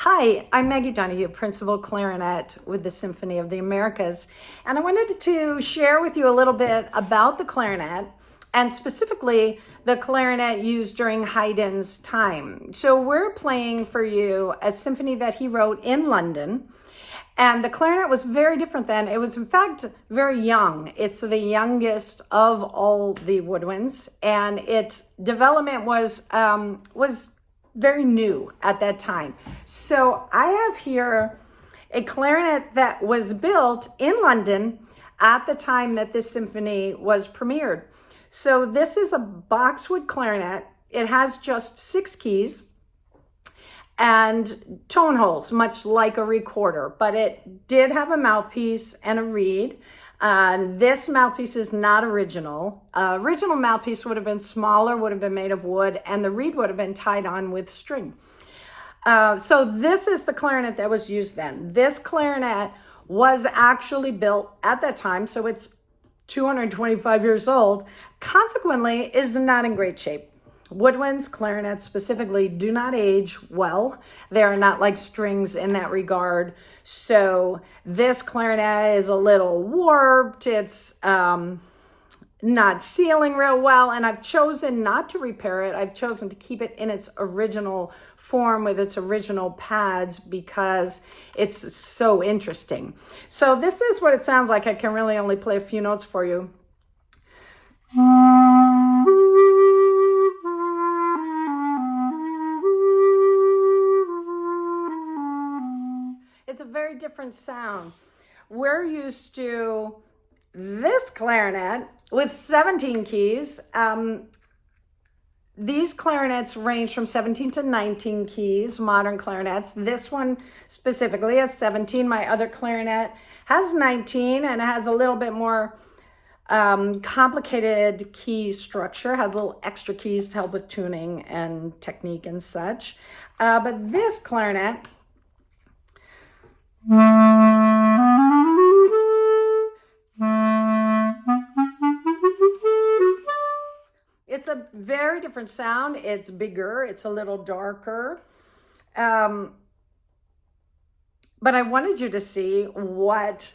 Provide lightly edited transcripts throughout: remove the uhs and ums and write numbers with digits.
Hi, I'm Maggie Donaghue, Principal Clarinet with the Symphony of the Americas, and I wanted to share with you a little bit about the clarinet, and specifically the clarinet used during Haydn's time. So we're playing for you a symphony that he wrote in London, and the clarinet was very different then. It was in fact very young. It's the youngest of all the woodwinds, and its development was very new at that time. So I have here a clarinet that was built in London at the time that this symphony was premiered. So this is a boxwood clarinet. It has just 6 keys and tone holes, much like a recorder, but it did have a mouthpiece and a reed. This mouthpiece is not original. Original mouthpiece would have been smaller, would have been made of wood, and the reed would have been tied on with string. So this is the clarinet that was used then. This clarinet was actually built at that time, so it's 225 years old, consequently is not in great shape. Woodwinds, clarinets specifically, do not age well. They are not like strings in that regard. So this clarinet is a little warped. It's not sealing real well. And I've chosen not to repair it. I've chosen to keep it in its original form with its original pads because it's so interesting. So this is what it sounds like. I can really only play a few notes for you. It's a very different sound. We're used to this clarinet with 17 keys. These clarinets range from 17 to 19 keys, modern clarinets. This one specifically has 17. My other clarinet has 19 and it has a little bit more complicated key structure, has little extra keys to help with tuning and technique and such. But this clarinet, it's a very different sound. It's bigger, it's a little darker. But I wanted you to see what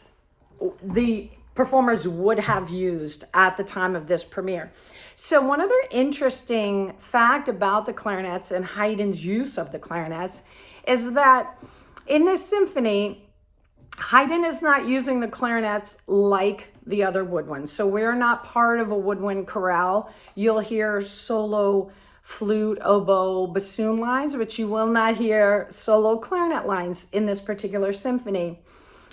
the performers would have used at the time of this premiere. So one other interesting fact about the clarinets and Haydn's use of the clarinets is that in this symphony, Haydn is not using the clarinets like the other woodwinds. So we're not part of a woodwind chorale. You'll hear solo flute, oboe, bassoon lines, but you will not hear solo clarinet lines in this particular symphony.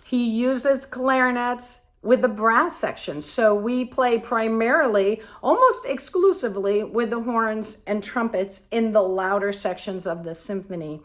He uses clarinets with the brass section. So we play primarily, almost exclusively, with the horns and trumpets in the louder sections of the symphony.